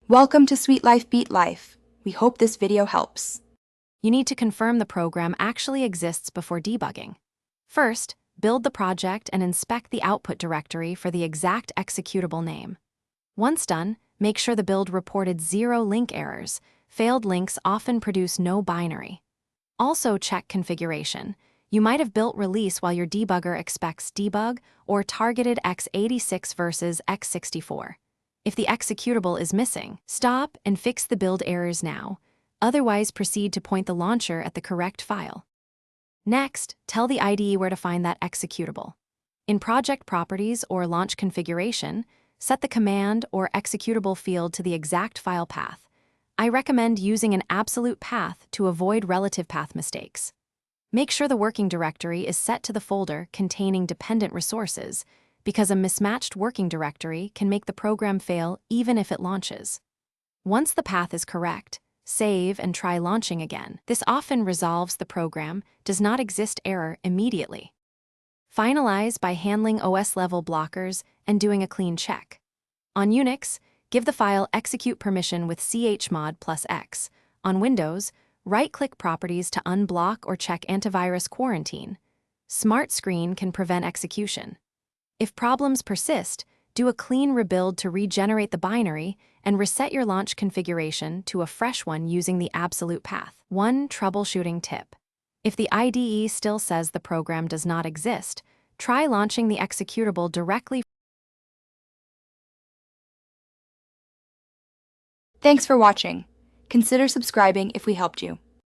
Welcome to Sweet Life Beat Life. We hope this video helps. You need to confirm the program actually exists before debugging. First, build the project and inspect the output directory for the exact executable name. Once done, make sure the build reported 0 link errors. Failed links often produce no binary. Also check configuration. You might have built release while your debugger expects debug or targeted x86 versus x64. If the executable is missing, stop and fix the build errors now. Otherwise, proceed to point the launcher at the correct file. Next, tell the IDE where to find that executable. In Project Properties or Launch Configuration, set the command or executable field to the exact file path. I recommend using an absolute path to avoid relative path mistakes. Make sure the working directory is set to the folder containing dependent resources, because a mismatched working directory can make the program fail even if it launches. Once the path is correct, save and try launching again. This often resolves the program does not exist error immediately. Finalize by handling OS-level blockers and doing a clean check. On Unix, give the file execute permission with chmod +x. On Windows, right-click Properties to unblock or check antivirus quarantine. Smart Screen can prevent execution. If problems persist, do a clean rebuild to regenerate the binary and reset your launch configuration to a fresh one using the absolute path. One troubleshooting tip. If the IDE still says the program does not exist, try launching the executable directly. Thanks for watching. Consider subscribing if we helped you.